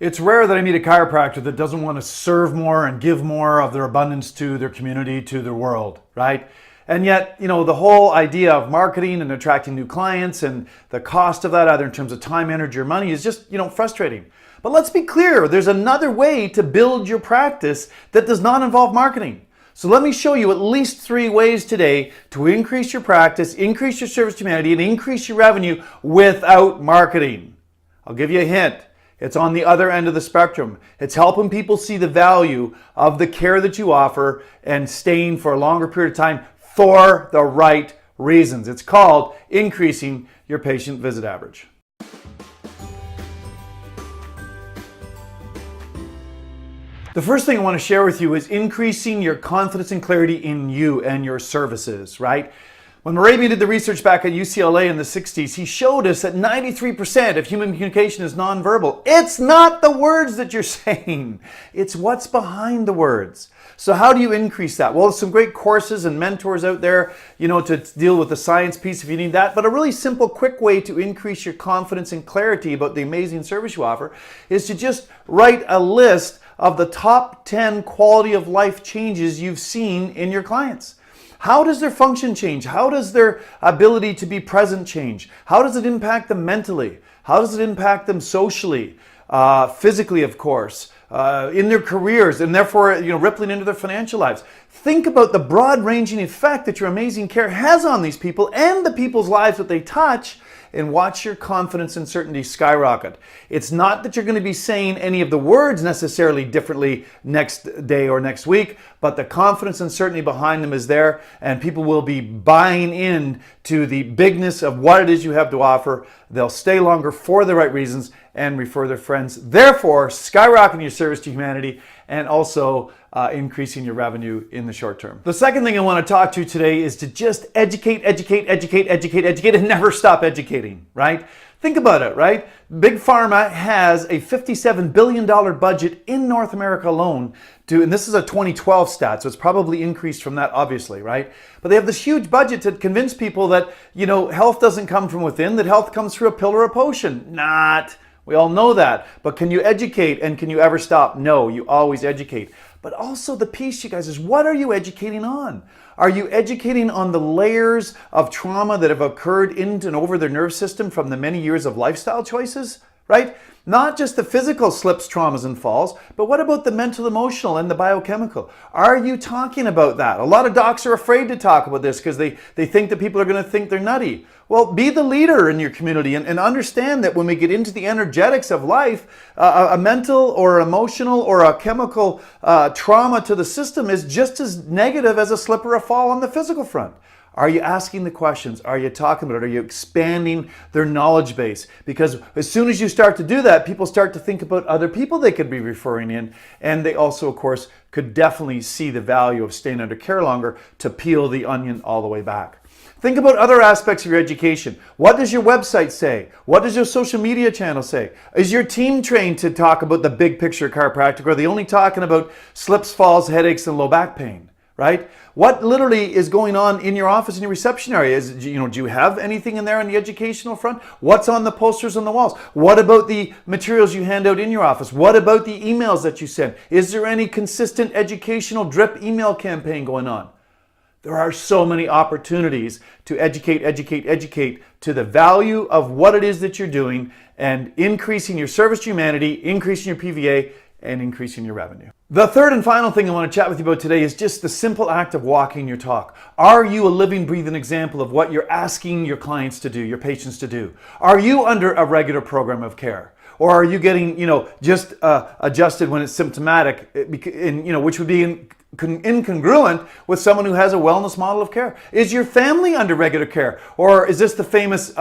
It's rare that I meet a chiropractor that doesn't want to serve more and give more of their abundance to their community, to their world, right? And yet, the whole idea of marketing and attracting new clients and the cost of that, either in terms of time, energy, or money, is just, frustrating. But let's be clear, there's another way to build your practice that does not involve marketing. So let me show you at least 3 ways today to increase your practice, increase your service to humanity, and increase your revenue without marketing. I'll give you a hint. It's on the other end of the spectrum. It's helping people see the value of the care that you offer and staying for a longer period of time for the right reasons. It's called increasing your patient visit average. The first thing I want to share with you is increasing your confidence and clarity in you and your services, right? When Morabian did the research back at UCLA in the 60s, he showed us that 93% of human communication is nonverbal. It's not the words that you're saying. It's what's behind the words. So how do you increase that? Well, there's some great courses and mentors out there, to deal with the science piece if you need that. But a really simple, quick way to increase your confidence and clarity about the amazing service you offer is to just write a list of the top 10 quality of life changes you've seen in your clients. How does their function change? How does their ability to be present change? How does it impact them mentally? How does it impact them socially, physically, of course, in their careers, and therefore, rippling into their financial lives? Think about the broad-ranging effect that your amazing care has on these people and the people's lives that they touch, and watch your confidence and certainty skyrocket. It's not that you're going to be saying any of the words necessarily differently next day or next week, but the confidence and certainty behind them is there, and people will be buying in to the bigness of what it is you have to offer. They'll stay longer for the right reasons and refer their friends, therefore skyrocketing your service to humanity and also increasing your revenue in the short term. The second thing I want to talk to today is to just educate, and never stop educating, right? Think about it, right? Big Pharma has a $57 billion budget in North America alone and this is a 2012 stat, so it's probably increased from that, obviously, right? But they have this huge budget to convince people that, health doesn't come from within, that health comes through a pill or a potion. Not. We all know that. But can you educate and can you ever stop? No, you always educate. But also the piece, you guys, is what are you educating on? Are you educating on the layers of trauma that have occurred in and over their nerve system from the many years of lifestyle choices, right? Not just the physical slips, traumas, and falls, but what about the mental, emotional, and the biochemical? Are you talking about that? A lot of docs are afraid to talk about this because they think that people are going to think they're nutty. Well, be the leader in your community and understand that when we get into the energetics of life, a mental or emotional or a chemical trauma to the system is just as negative as a slip or a fall on the physical front. Are you asking the questions? Are you talking about it? Are you expanding their knowledge base? Because as soon as you start to do that, people start to think about other people they could be referring in. And they also, of course, could definitely see the value of staying under care longer to peel the onion all the way back. Think about other aspects of your education. What does your website say? What does your social media channel say? Is your team trained to talk about the big picture chiropractic, or are they only talking about slips, falls, headaches, and low back pain? Right? What literally is going on in your office, in your reception area? Do you have anything in there on the educational front? What's on the posters on the walls? What about the materials you hand out in your office? What about the emails that you send? Is there any consistent educational drip email campaign going on? There are so many opportunities to educate to the value of what it is that you're doing and increasing your service to humanity, increasing your PVA, and increasing your revenue. The third and final thing I want to chat with you about today is just the simple act of walking your talk. Are you a living, breathing example of what you're asking your clients to do, your patients to do? Are you under a regular program of care? Or are you getting, just adjusted when it's symptomatic, which would be incongruent with someone who has a wellness model of care? Is your family under regular care? Or is this the famous,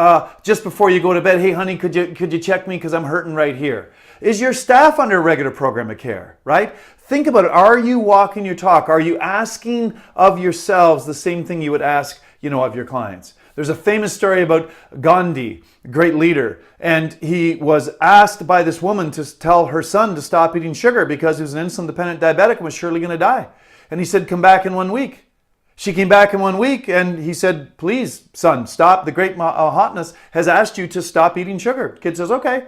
just before you go to bed, hey honey, could you check me because I'm hurting right here? Is your staff under a regular program of care, right? Think about it. Are you walking your talk? Are you asking of yourselves the same thing you would ask, of your clients? There's a famous story about Gandhi, a great leader, and he was asked by this woman to tell her son to stop eating sugar because he was an insulin-dependent diabetic and was surely going to die. And he said, come back in 1 week. She came back in 1 week and he said, please, son, stop. The great hotness has asked you to stop eating sugar. The kid says, okay.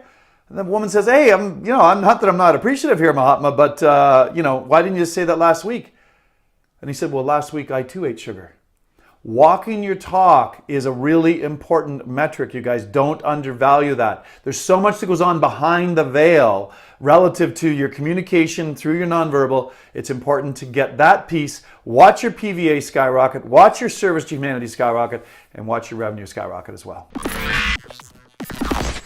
And the woman says, hey, I'm not that I'm not appreciative here, Mahatma, but why didn't you say that last week? And he said, well, last week I too ate sugar. Walking your talk is a really important metric, you guys. Don't undervalue that. There's so much that goes on behind the veil relative to your communication through your nonverbal. It's important to get that piece. Watch your PVA skyrocket, watch your service to humanity skyrocket, and watch your revenue skyrocket as well.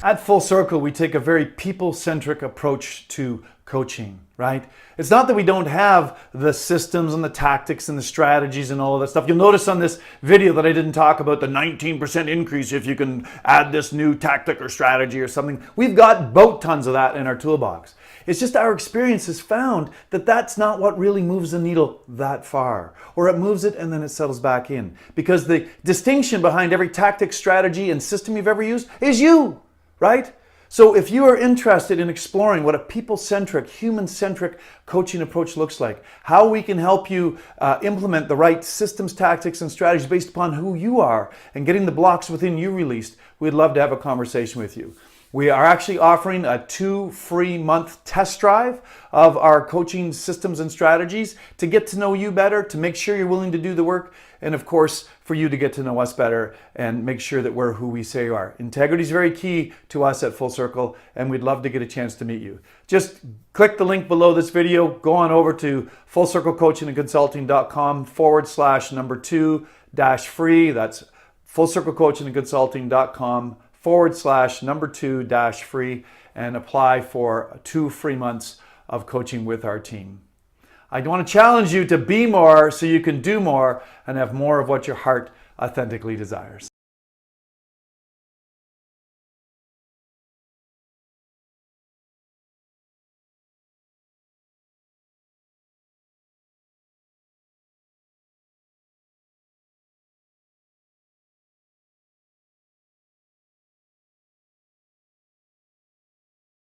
At Full Circle, we take a very people-centric approach to coaching, right? It's not that we don't have the systems and the tactics and the strategies and all of that stuff. You'll notice on this video that I didn't talk about the 19% increase if you can add this new tactic or strategy or something. We've got boat tons of that in our toolbox. It's just our experience has found that that's not what really moves the needle that far. Or it moves it and then it settles back in. Because the distinction behind every tactic, strategy, and system you've ever used is you, right? So if you are interested in exploring what a people-centric, human-centric coaching approach looks like, how we can help you implement the right systems, tactics, and strategies based upon who you are and getting the blocks within you released, we'd love to have a conversation with you. We are actually offering a 2 free month test drive of our coaching systems and strategies to get to know you better, to make sure you're willing to do the work, and of course, for you to get to know us better and make sure that we're who we say we are. Integrity is very key to us at Full Circle, and we'd love to get a chance to meet you. Just click the link below this video, go on over to fullcirclecoachingandconsulting.com/2-free. That's fullcirclecoachingandconsulting.com/2-free and apply for 2 free months of coaching with our team. I want to challenge you to be more so you can do more and have more of what your heart authentically desires.